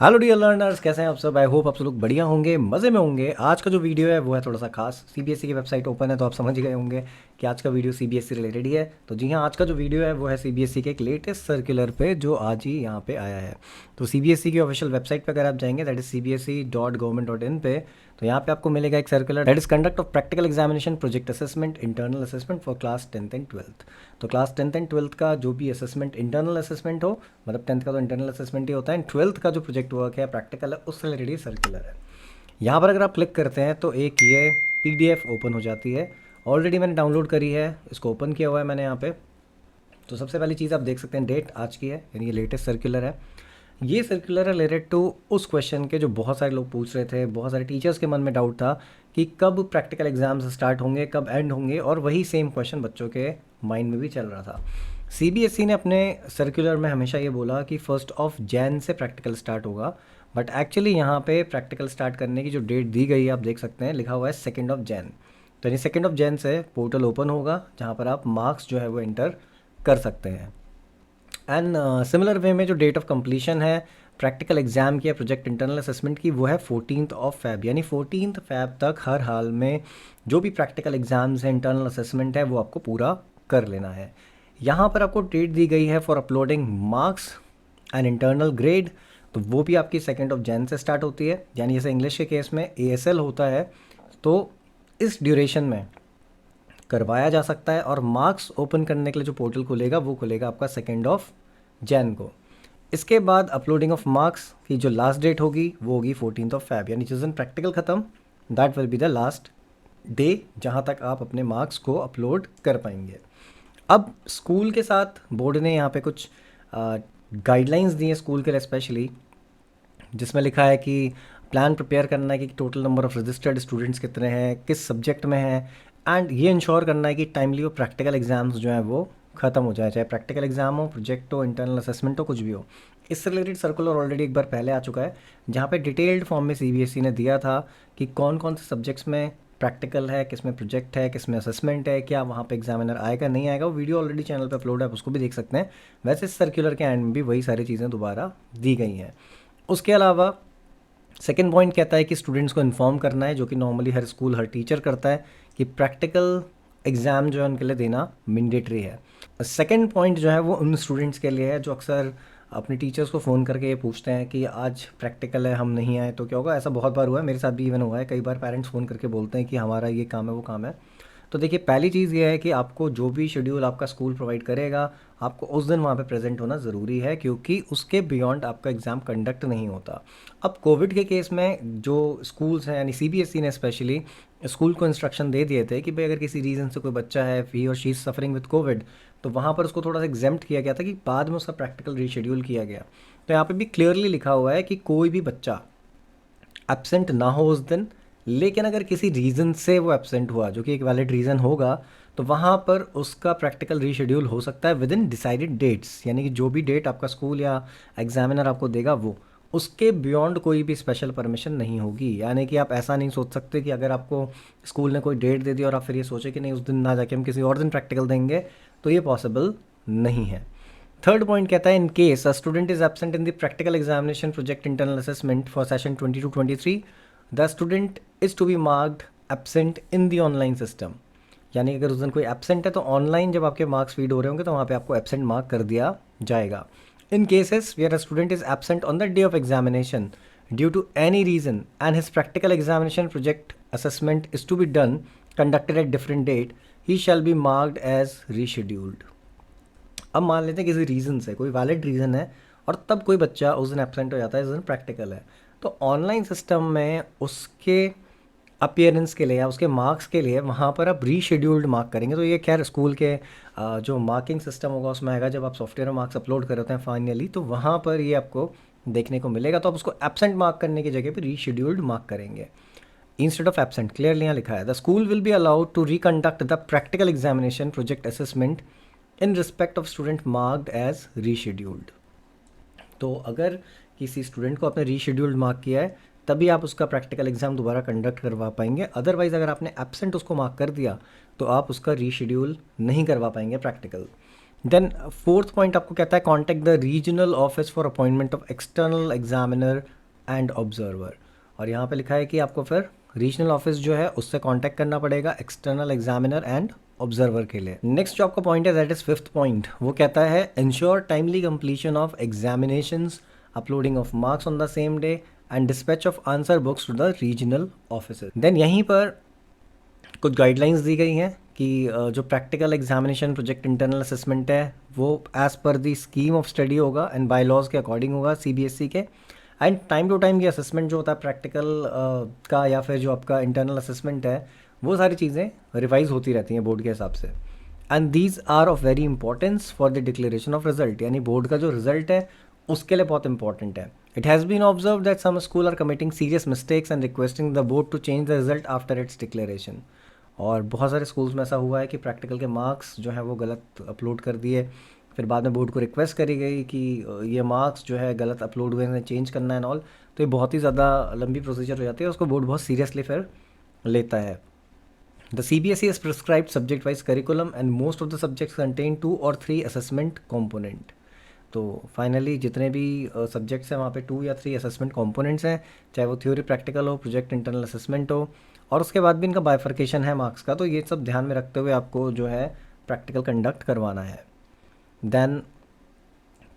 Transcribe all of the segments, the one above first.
Hello dear learners, कैसे हैं आप सब। आई होप आप सब लोग बढ़िया होंगे, मज़े में होंगे। आज का जो वीडियो है वो है थोड़ा सा खास। सीबीएसई की वेबसाइट ओपन है तो आप समझ ही गए होंगे कि आज का वीडियो सीबीएसई रिलेटेड ही है। तो जी हाँ, आज का जो वीडियो है वो है सीबीएसई के एक लेटेस्ट सर्कुलर पे जो आज ही यहाँ पे आया है। तो सीबीएसई की ऑफिशियल वेबसाइट पर अगर आप जाएंगे, दैट इज cbse.government.in पे, तो यहाँ पे आपको मिलेगा एक circular, that is conduct of practical examination, project assessment, internal assessment for class 10th and 12th। तो क्लास 10th एंड 12th का जो भी असेसमेंट, इंटरनल असेसमेंट हो, मतलब 10th का तो इंटरनल असेसमेंट ही होता है, एंड 12th का जो प्रोजेक्ट वर्क है, प्रैक्टिकल है, उससे रिलेटेड सर्कुलर है। यहाँ पर अगर आप क्लिक करते हैं तो एक ये पीडीएफ ओपन हो जाती है। ऑलरेडी मैंने डाउनलोड करी है, इसको ओपन किया हुआ है मैंने यहाँ पे। तो सबसे पहली चीज़ आप देख सकते हैं, डेट आज की है, यानी ये लेटेस्ट सर्कुलर है। ये सर्कुलर है रिलेटेड टू उस क्वेश्चन के जो बहुत सारे लोग पूछ रहे थे, बहुत सारे टीचर्स के मन में डाउट था कि कब प्रैक्टिकल एग्जाम्स स्टार्ट होंगे, कब एंड होंगे, और वही सेम क्वेश्चन बच्चों के माइंड में भी चल रहा था। सीबीएसई ने अपने सर्कुलर में हमेशा ये बोला कि 1 जैन से प्रैक्टिकल स्टार्ट होगा, बट एक्चुअली यहाँ पे प्रैक्टिकल स्टार्ट करने की जो डेट दी गई है, आप देख सकते हैं लिखा हुआ है 2 जैन। तो यानी 2 जैन से पोर्टल ओपन होगा जहाँ पर आप मार्क्स जो है वो एंटर कर सकते हैं। एंड सिमिलर वे में जो डेट ऑफ कंप्लीशन है प्रैक्टिकल एग्जाम की या प्रोजेक्ट इंटरनल असेसमेंट की, वो है 14th यानी 14th तक हर हाल में जो भी प्रैक्टिकल एग्जाम्स हैं, इंटरनल असेसमेंट है, वो आपको पूरा कर लेना है। यहाँ पर आपको डेट दी गई है for uploading marks and internal grade. तो वो भी आपकी 2 जैन से स्टार्ट होती है, यानी जैसे इंग्लिश के केस में एएसएल होता है, तो इस ड्यूरेशन में करवाया जा सकता है। और मार्क्स ओपन करने के लिए जो पोर्टल खुलेगा वो खुलेगा आपका 2 जैन को। इसके बाद अपलोडिंग ऑफ मार्क्स की जो लास्ट डेट होगी वो होगी 14th, यानी जिस दिन प्रैक्टिकल ख़त्म, that will be the last day जहाँ तक आप अपने मार्क्स को अपलोड कर पाएंगे। अब स्कूल के साथ बोर्ड ने यहाँ पे कुछ गाइडलाइंस दी हैं स्कूल के लिए स्पेशली, जिसमें लिखा है कि प्लान प्रिपेयर करना है कि total number of registered students कितने हैं, किस सब्जेक्ट में हैं, एंड ये इंश्योर करना है कि टाइमली वो प्रैक्टिकल एग्ज़ाम्स जो हैं वो ख़त्म हो जाए, चाहे प्रैक्टिकल एग्ज़ाम हो, प्रोजेक्ट हो, इंटरनल असेसमेंट हो, कुछ भी हो। इससे रिलेटेड सर्कुलर ऑलरेडी एक बार पहले आ चुका है, जहाँ पे डिटेल्ड फॉर्म में सीबीएसई ने दिया था कि कौन कौन से सब्जेक्ट्स में प्रैक्टिकल है, किस में प्रोजेक्ट है, किस में असेसमेंट है, क्या वहाँ पे एग्जामिनर आएगा नहीं आएगा। वो वीडियो ऑलरेडी चैनल पे अपलोड है, आप उसको भी देख सकते हैं। वैसे सर्कुलर के एंड में भी वही सारी चीज़ें दोबारा दी गई हैं। उसके अलावा सेकेंड पॉइंट कहता है कि स्टूडेंट्स को इन्फॉर्म करना है, जो कि नॉर्मली हर स्कूल हर टीचर करता है, कि प्रैक्टिकल एग्ज़ाम जो है उनके लिए देना मैंडेटरी है। सेकेंड पॉइंट जो है वो उन स्टूडेंट्स के लिए है जो अक्सर अपने टीचर्स को फ़ोन करके ये पूछते हैं कि आज प्रैक्टिकल है, हम नहीं आए तो क्या होगा। ऐसा बहुत बार हुआ है, मेरे साथ भी इवन हुआ है। कई बार पेरेंट्स फ़ोन करके बोलते हैं कि हमारा ये काम है, वो काम है। तो देखिए, पहली चीज़ ये है कि आपको जो भी शेड्यूल आपका स्कूल प्रोवाइड करेगा, आपको उस दिन वहाँ पे प्रेजेंट होना ज़रूरी है, क्योंकि उसके बियॉन्ड आपका एग्ज़ाम कंडक्ट नहीं होता। अब कोविड के केस में जो स्कूल्स हैं, यानी सीबीएसई ने स्पेशली स्कूल को इंस्ट्रक्शन दे दिए थे कि भाई अगर किसी रीज़न से कोई बच्चा है, ही और she is suffering with Covid, तो वहाँ पर उसको थोड़ा सा एग्जेम्प्ट किया गया था कि बाद में उसका प्रैक्टिकल रीशेड्यूल किया गया। तो यहाँ पे भी क्लियरली लिखा हुआ है कि कोई भी बच्चा एब्सेंट ना हो उस दिन, लेकिन अगर किसी रीज़न से वो एब्सेंट हुआ, जो कि एक वैलिड रीज़न होगा, तो वहाँ पर उसका प्रैक्टिकल रीशेड्यूल हो सकता है विद इन डिसाइडेड डेट्स, यानी कि जो भी डेट आपका स्कूल या एग्जामिनर आपको देगा वो, उसके बियॉन्ड कोई भी स्पेशल परमिशन नहीं होगी। यानी कि आप ऐसा नहीं सोच सकते कि अगर आपको स्कूल ने कोई डेट दे दी और आप फिर ये सोचे कि नहीं उस दिन ना जाके हम किसी और दिन प्रैक्टिकल देंगे, तो ये पॉसिबल नहीं है। थर्ड पॉइंट कहता है, in case a student is absent in the practical examination, project, internal assessment for session 22-23, the student is to be marked absent in the online system. यानी अगर उस दिन कोई एब्सेंट है तो ऑनलाइन जब आपके मार्क्स फीड हो रहे होंगे तो वहाँ पे आपको एब्सेंट मार्क कर दिया जाएगा। In cases where a student is absent on the day of examination due to any reason and his practical examination, project, assessment is to be done conducted at different date, he shall be marked as rescheduled. अब मान लेते हैं किसी reason से, कोई valid reason है, और तब कोई बच्चा उस दिन एब्सेंट हो जाता है, इस दिन प्रैक्टिकल है, तो ऑनलाइन सिस्टम में उसके अपीयरेंस के लिए या उसके मार्क्स के लिए वहाँ पर आप रीशेड्यूल्ड मार्क करेंगे। तो ये खैर स्कूल के जो मार्किंग सिस्टम होगा उसमें आएगा, जब आप सॉफ्टवेयर में मार्क्स अपलोड कर होते हैं फाइनली, तो वहाँ पर ये आपको देखने को मिलेगा। तो आप उसको एब्सेंट मार्क करने की जगह पे रीशेड्यूल्ड मार्क करेंगे इंस्टेड ऑफ एब्सेंट। क्लियरली यहाँ लिखा है, the school will be allowed to reconduct the practical examination, project assessment in respect of student marked as rescheduled. तो अगर किसी स्टूडेंट को आपने रीशेड्यूल्ड मार्क किया है तभी आप उसका प्रैक्टिकल एग्जाम दोबारा कंडक्ट करवा पाएंगे। अदरवाइज़ अगर आपने एब्सेंट उसको मार्क कर दिया तो आप उसका रीशेड्यूल नहीं करवा पाएंगे प्रैक्टिकल। देन फोर्थ पॉइंट आपको कहता है contact the regional office for appointment of external examiner and observer. और यहाँ पे लिखा है कि आपको फिर रीजनल ऑफिस जो है उससे कांटेक्ट करना पड़ेगा एक्सटर्नल एग्जामिनर एंड ऑब्जर्वर के लिए। नेक्स्ट जो आपका पॉइंट है दैट इज फिफ्थ पॉइंट, वो कहता है ensure timely completion of examinations, uploading of marks on the same day and dispatch of answer books to the regional officer. Then यहीं पर कुछ गाइडलाइंस दी गई हैं कि जो practical examination project internal assessment है वो as per the scheme of study होगा एंड बाय लॉज के अकॉर्डिंग होगा सीबीएसई के। एंड टाइम टू टाइम ये असेसमेंट जो होता है प्रैक्टिकल का या फिर जो आपका इंटरनल असेसमेंट है वो सारी चीज़ें रिवाइज होती रहती हैं बोर्ड के हिसाब से। And these are of very importance for the declaration of result, यानी बोर्ड का जो रिजल्ट है उसके लिए बहुत इंपॉर्टेंट है। It has been observe that some school are committing serious mistakes and requesting the board to change the result after its declaration. और बहुत सारे स्कूल्स में ऐसा हुआ है कि प्रैक्टिकल के मार्क्स जो है वो गलत अपलोड कर दिए, फिर बाद में बोर्ड को रिक्वेस्ट करी गई कि ये मार्क्स जो है गलत अपलोड हुए हैं, चेंज करना है एंड ऑल। तो ये बहुत ही ज़्यादा लंबी प्रोसीजर हो जाती है, उसको बोर्ड बहुत सीरियसली फिर लेता है। The CBSE has prescribed subject-wise curriculum and most of the subjects contain 2 or 3 assessment component। तो फाइनली जितने भी सब्जेक्ट्स हैं वहाँ पे 2 या 3 असेसमेंट कंपोनेंट्स हैं, चाहे वो थ्योरी प्रैक्टिकल हो, प्रोजेक्ट इंटरनल असेसमेंट हो, और उसके बाद भी इनका बाइफर्केशन है मार्क्स का। तो ये सब ध्यान में रखते हुए आपको जो है प्रैक्टिकल कंडक्ट करवाना है। देन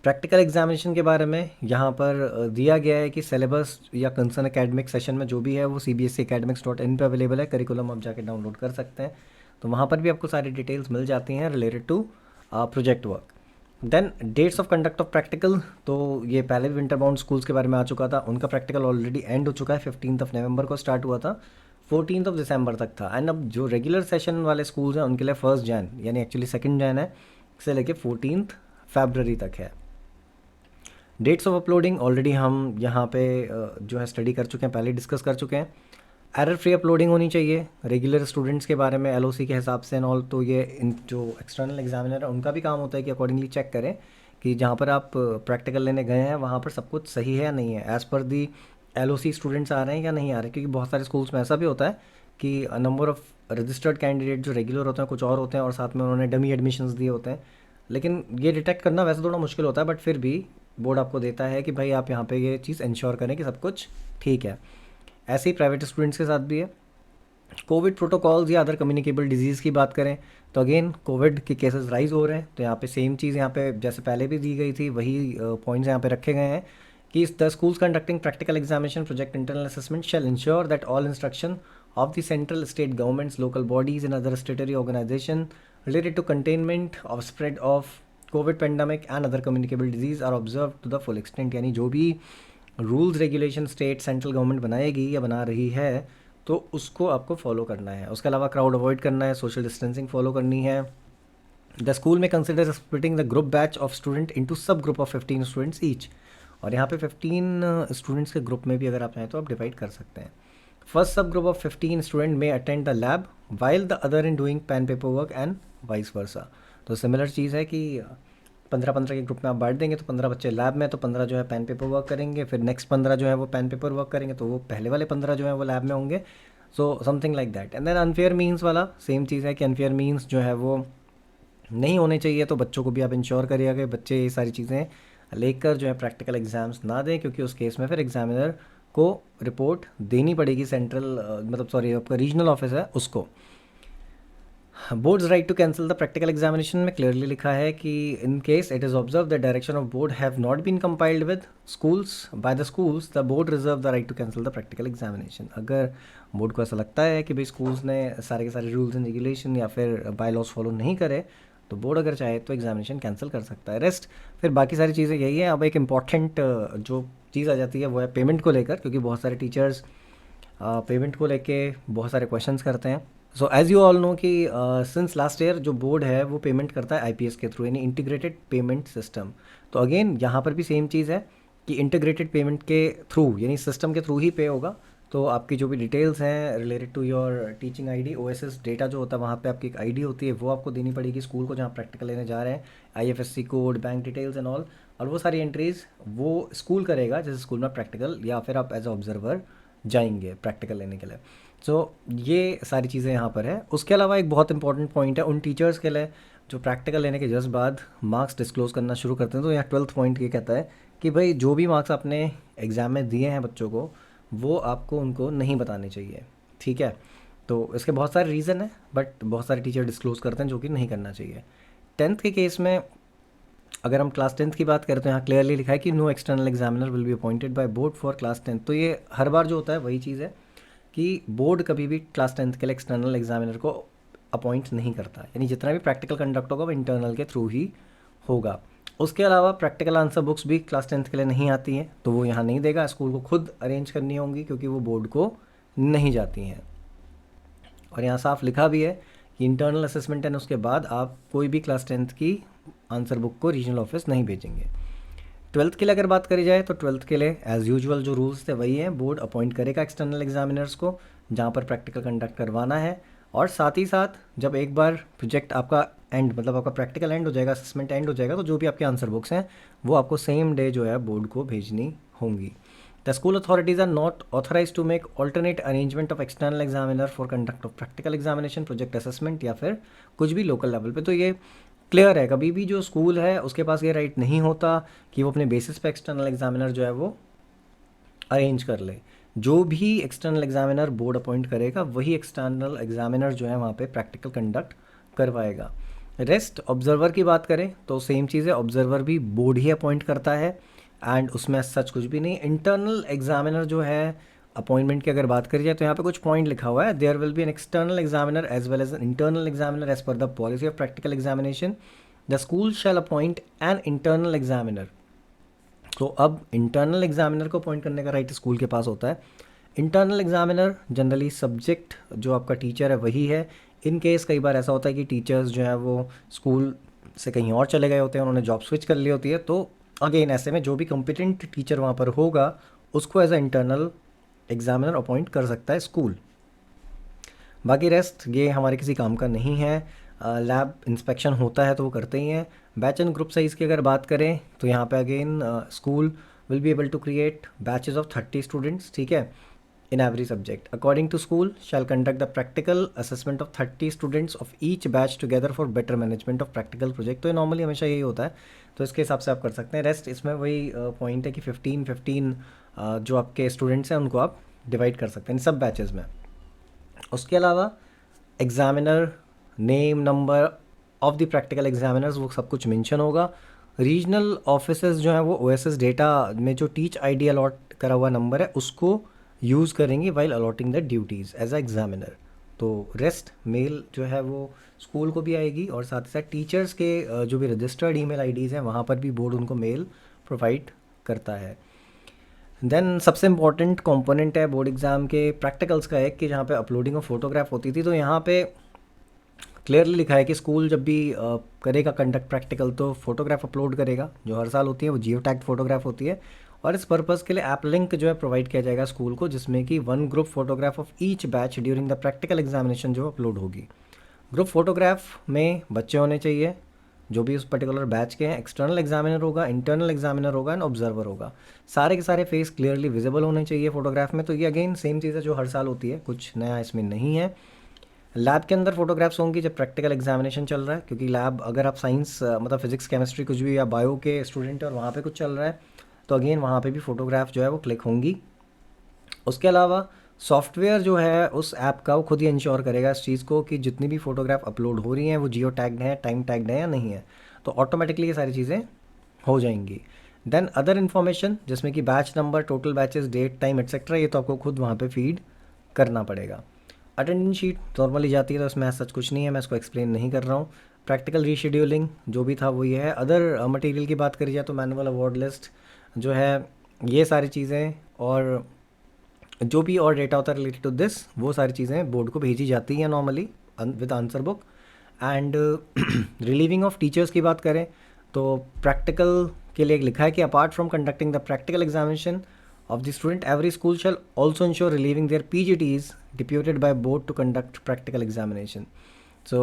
प्रैक्टिकल एग्जामिनेशन के बारे में यहाँ पर दिया गया है कि सिलेबस या कंसर्न एकेडमिक सेशन में जो भी है वो cbseacademics.in पे अवेलेबल है, करिकुलम आप जाके डाउनलोड कर सकते हैं। तो वहाँ पर भी आपको सारी डिटेल्स मिल जाती हैं related to project work. Then dates of conduct of practical, तो ये पहले भी विंटर बाउंड स्कूल्स के बारे में आ चुका था, उनका प्रैक्टिकल ऑलरेडी एंड हो चुका है। 15 नवंबर को स्टार्ट हुआ था, 14 दिसंबर तक था। एंड अब जो रेगुलर सेशन वाले स्कूल्स हैं उनके लिए 1 जैन यानी एक्चुअली 2 जैन है से लेके 14 फरवरी तक है। डेट्स ऑफ अपलोडिंग ऑलरेडी हम यहाँ पे जो है स्टडी कर चुके हैं, पहले डिस्कस कर चुके हैं। एरर फ्री अपलोडिंग होनी चाहिए रेगुलर स्टूडेंट्स के बारे में LOC के हिसाब से एंड ऑल। तो ये इन जो एक्सटर्नल एग्जामिनर है उनका भी काम होता है कि अकॉर्डिंगली चेक करें कि जहाँ पर आप प्रैक्टिकल लेने गए हैं वहाँ पर सब कुछ सही है या नहीं है, एज़ पर दी LOC स्टूडेंट्स आ रहे हैं या नहीं आ रहे। क्योंकि बहुत सारे स्कूल्स में ऐसा भी होता है कि नंबर ऑफ़ रजिस्टर्ड कैंडिडेट जो रेगुलर होते हैं कुछ और होते हैं और साथ में उन्होंने डमी एडमिशन्स दिए होते हैं। लेकिन ये डिटेक्ट करना वैसे थोड़ा मुश्किल होता है, बट फिर भी बोर्ड आपको देता है कि भाई आप यहाँ पे ये चीज़ इंश्योर करें कि सब कुछ ठीक है। ऐसे ही प्राइवेट स्टूडेंट्स के साथ भी है। कोविड प्रोटोकॉल्स या अदर कम्युनिकेबल डिजीज़ की बात करें तो अगेन कोविड के केसेस राइज हो रहे हैं, तो यहाँ पे सेम चीज़ यहाँ पे जैसे पहले भी दी गई थी वही पॉइंट्स यहाँ पे रखे गए हैं कि the schools conducting practical examination project internal assessment shall ensure that all instruction of the central state governments local bodies and other statutory organisation related to containment of spread of covid pandemic and other communicable disease are observe to the full extent. यानी जो भी rules regulation state central government बनाएगी या बना रही है तो उसको आपको फॉलो करना है। उसके अलावा क्राउड अवॉइड करना है, सोशल डिस्टेंसिंग फॉलो करनी है। द स्कूल में consider splitting the group batch of student into सब ग्रुप ऑफ 15 स्टूडेंट्स ईच। और यहाँ पे 15 स्टूडेंट्स के ग्रुप में भी अगर आप चाहें तो आप डिवाइड कर सकते हैं। First sub group of 15 student में attend the lab while the other in doing pen paper work and vice versa. तो सिमिलर चीज़ है कि 15 के ग्रुप में आप बांट देंगे तो 15 बच्चे लैब में, तो 15 जो है पेन पेपर वर्क करेंगे, फिर नेक्स्ट 15 जो है वो पेन पेपर वर्क करेंगे, तो वो पहले वाले 15 जो है वो लैब में होंगे। So something like that. And then unfair means वाला सेम चीज़ है कि अनफेयर मीन्स जो है वो नहीं होने चाहिए, तो बच्चों को भी आप इंश्योर करिएगा कि बच्चे ये सारी चीज़ें लेकर जो है प्रैक्टिकल एग्ज़ाम्स ना दें, क्योंकि उस केस में फिर एग्जामिनर को रिपोर्ट देनी पड़ेगी सेंट्रल मतलब सॉरी आपका रीजनल ऑफिस है उसको। Boards right to cancel the practical examination में क्लियरली लिखा है कि in case it is observe the direction of board have not been compiled with schools by the schools, the board reserve the right to cancel the practical examination. अगर board को ऐसा लगता है कि भाई स्कूल्स ने सारे के सारे रूल्स एंड रेगुलेशन या फिर बाय लॉज फॉलो नहीं करे तो बोर्ड अगर चाहे तो एग्जामिनेशन कैंसिल कर सकता है। रेस्ट फिर बाकी सारी चीज़ें यही है। अब एक इम्पॉर्टेंट जो चीज़ आ जाती है वो है पेमेंट को लेकर, क्योंकि बहुत सारे टीचर्स पेमेंट को लेके बहुत सारे क्वेश्चंस करते हैं। So as you all know कि सिंस लास्ट ईयर जो बोर्ड है वो पेमेंट करता है IPS के थ्रू, यानी इंटीग्रेटेड पेमेंट सिस्टम। तो अगेन यहाँ पर भी सेम चीज़ है कि इंटीग्रेटेड पेमेंट के थ्रू यानी सिस्टम के थ्रू ही पे होगा। तो आपकी जो भी डिटेल्स हैं related to your teaching ID OSS data जो होता है वहाँ पे आपकी एक ID होती है, वो आपको देनी पड़ेगी स्कूल को जहाँ प्रैक्टिकल लेने जा रहे हैं, IFSC code, bank details and all. और वो सारी एंट्रीज़ वो स्कूल करेगा जैसे स्कूल में प्रैक्टिकल या फिर आप एज ए ऑब्जर्वर जाएंगे प्रैक्टिकल लेने के लिए। सो ये सारी चीज़ें यहाँ पर है। उसके अलावा एक बहुत इंपॉर्टेंट पॉइंट है उन टीचर्स के लिए जो प्रैक्टिकल लेने के जस्ट बाद मार्क्स डिस्क्लोज़ करना शुरू करते हैं, तो यहाँ 12th पॉइंट ये कहता है कि भाई जो भी मार्क्स आपने एग्ज़ाम में दिए हैं बच्चों को, वो आपको उनको नहीं बताने चाहिए, ठीक है। तो इसके बहुत सारे रीज़न हैं, बट बहुत सारे टीचर डिस्क्लोज़ करते हैं, जो कि नहीं करना चाहिए। 10th के केस में अगर हम क्लास 10th की बात करें तो यहाँ क्लियरली लिखा है कि no external examiner will be appointed by board for class 10th। तो ये हर बार जो होता है वही चीज़ है कि बोर्ड कभी भी क्लास 10th के लिए एक्सटर्नल एग्जामिनर को अपॉइंट नहीं करता, यानी जितना भी प्रैक्टिकल कंडक्ट होगा वो इंटरनल के थ्रू ही होगा। उसके अलावा प्रैक्टिकल आंसर बुक्स भी क्लास 10th के लिए नहीं आती हैं, तो वो यहाँ नहीं देगा, स्कूल को खुद अरेंज करनी होंगी, क्योंकि वो बोर्ड को नहीं जाती हैं। और यहाँ साफ लिखा भी है कि इंटरनल असेसमेंट एंड उसके बाद आप कोई भी क्लास 10th की आंसर बुक को रीजनल ऑफिस नहीं भेजेंगे। 12th के लिए अगर बात करी जाए तो 12th के लिए एज़ यूजुअल जो रूल्स थे वही हैं, बोर्ड अपॉइंट करेगा एक्सटर्नल एग्जामिनर्स को जहाँ पर प्रैक्टिकल कंडक्ट करवाना है। और साथ ही साथ जब एक बार प्रोजेक्ट आपका एंड, मतलब आपका प्रैक्टिकल एंड हो जाएगा, असेसमेंट एंड हो जाएगा, तो जो भी आपके आंसर बुक्स हैं वो आपको सेम डे जो है बोर्ड को भेजनी होंगी। The school authorities are not authorise to make alternate arrangement of external examiner for conduct of practical examination, project assessment या फिर कुछ भी लोकल लेवल पे। तो ये क्लियर है, कभी भी जो स्कूल है उसके पास ये राइट नहीं होता कि वो अपने बेसिस पे एक्सटर्नल एग्जामिनर जो है वो अरेंज कर ले। जो भी एक्सटर्नल एग्जामिनर बोर्ड अपॉइंट करेगा वही एक्सटर्नल एग्जामिनर जो है वहाँ पे प्रैक्टिकल कंडक्ट करवाएगा। रेस्ट ऑब्जर्वर की बात करें तो सेम चीज़ है, ऑब्जर्वर भी बोर्ड ही अपॉइंट करता है एंड उसमें सच कुछ भी नहीं। इंटरनल एग्जामिनर जो है अपॉइंटमेंट की अगर बात करी जाए तो यहाँ पे कुछ पॉइंट लिखा हुआ है, there will be an external examiner as well as an internal examiner as per the policy of practical examination, the school shall appoint an internal examiner. तो अब इंटरनल एग्जामिनर को अपॉइंट करने का राइट स्कूल के पास होता है। Internal examiner generally subject जो आपका टीचर है वही है। इन केस कई बार ऐसा होता है कि टीचर्स जो है वो स्कूल से कहीं और चले गए होते हैं, उन्होंने जॉब स्विच कर ली होती है, तो अगेन ऐसे में जो भी कॉम्पिटेंट टीचर वहाँ पर होगा उसको as a internal examiner appoint कर सकता है स्कूल। बाकी रेस्ट ये हमारे किसी काम का नहीं है। लैब इंस्पेक्शन होता है तो वो करते ही हैं। बैच एंड ग्रुप साइज़ की अगर बात करें तो यहाँ पे again school will be able to create batches of 30 students, ठीक है, in every subject. According to school shall conduct the practical assessment of 30 students of each batch together for better management of practical project। तो ये normally हमेशा यही होता है, तो इसके हिसाब से आप कर सकते हैं। रेस्ट इसमें वही पॉइंट है कि 15 जो आपके स्टूडेंट्स हैं उनको आप डिवाइड कर सकते हैं इन सब बैचेस में। उसके अलावा examiner name number of the practical examiners वो सब कुछ मेंशन होगा। रीजनल ऑफिसर्स जो हैं वो ओएसएस डेटा में जो टीच आईडी अलॉट करा हुआ नंबर है उसको यूज़ करेंगे while allotting the duties as a examiner. तो रेस्ट मेल जो है वो स्कूल को भी आएगी और साथ ही साथ टीचर्स के जो भी रजिस्टर्ड ईमेल आईडीज़ हैं वहाँ पर भी बोर्ड उनको मेल प्रोवाइड करता है। देन सबसे इम्पॉर्टेंट कंपोनेंट है बोर्ड एग्ज़ाम के प्रैक्टिकल्स का एक, कि जहाँ पे अपलोडिंग ऑफ फोटोग्राफ होती थी। तो यहाँ पे क्लियरली लिखा है कि स्कूल जब भी करेगा कंडक्ट प्रैक्टिकल तो फोटोग्राफ अपलोड करेगा, जो हर साल होती है वो जियो टैग फोटोग्राफ होती है। और इस पर्पज़ के लिए ऐप लिंक जो है प्रोवाइड किया जाएगा स्कूल को, जिसमें कि 1 group photograph of each batch during the practical examination जो अपलोड होगी। ग्रुप फोटोग्राफ में बच्चे होने चाहिए जो भी उस पर्टिकुलर बैच के हैं, एक्सटर्नल एग्जामिनर होगा, इंटरनल एग्जामिनर होगा एंड ऑब्जर्वर होगा। सारे के सारे फेस क्लियरली विजिबल होने चाहिए फोटोग्राफ में। तो ये अगेन सेम चीज़ है जो हर साल होती है, कुछ नया इसमें नहीं है। लैब के अंदर फोटोग्राफ्स होंगी जब प्रैक्टिकल एग्जामिनेशन चल रहा है, क्योंकि लैब अगर आप साइंस मतलब फिजिक्स केमिस्ट्री कुछ भी या बायो के स्टूडेंट है और वहाँ पे कुछ चल रहा है तो अगेन वहाँ पे भी फ़ोटोग्राफ जो है वो क्लिक होंगी। उसके अलावा सॉफ्टवेयर जो है उस ऐप का वो खुद ही इंश्योर करेगा इस चीज़ को कि जितनी भी फ़ोटोग्राफ अपलोड हो रही हैं वो जियो टैग्ड है, टाइम टैग्ड है या नहीं है, तो ऑटोमेटिकली ये सारी चीज़ें हो जाएंगी। देन अदर इन्फॉर्मेशन जिसमें कि batch number, total batches, date, time etcetera, ये तो आपको खुद वहाँ पे फीड करना पड़ेगा। अटेंडेंस शीट नॉर्मली जाती है तो इसमें सच कुछ नहीं है, मैं इसको एक्सप्लेन नहीं कर रहा हूँ। प्रैक्टिकल रीशेड्यूलिंग जो भी था वो ये है। अदर मटेरियल की बात करी जाए तो मैनुअल, अवार्ड लिस्ट जो है, ये सारी चीज़ें और जो भी और डेटा होता है रिलेटेड टू दिस, वो सारी चीज़ें बोर्ड को भेजी जाती हैं normally with answer book. And relieving of teachers की बात करें तो प्रैक्टिकल के लिए लिखा है कि apart from conducting the practical examination of the student, every school shall also ensure relieving their PGTs deputed by board to conduct practical examination। So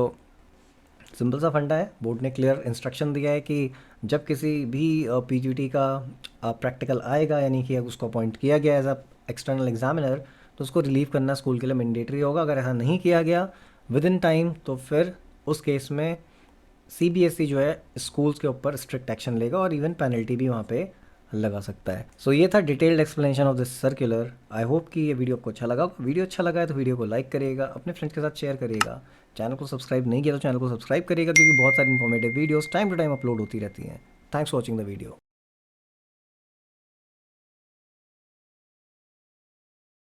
simple सा फंडा है, बोर्ड ने क्लियर इंस्ट्रक्शन दिया है कि जब किसी भी पीजीटी का प्रैक्टिकल आएगा, यानी कि उसको अपॉइंट किया गया एज अ एक्सटर्नल एग्जामिनर, तो उसको रिलीव करना स्कूल के लिए मैंडेटरी होगा। अगर ऐसा नहीं किया गया विद इन टाइम तो फिर उस केस में सीबीएसई जो है स्कूल्स के ऊपर स्ट्रिक्ट एक्शन लेगा और इवन पेनल्टी भी वहाँ पे लगा सकता है। सो ये था detailed explanation of this circular. I hope कि ये वीडियो आपको अच्छा लगा। वीडियो अच्छा लगा है तो वीडियो को लाइक करिएगा, अपने फ्रेंड्स के साथ शेयर करिएगा। चैनल को सब्सक्राइब नहीं किया तो चैनल को सब्सक्राइब करिएगा, क्योंकि बहुत सारी informative videos time to time upload होती रहती हैं। Thanks for watching the video.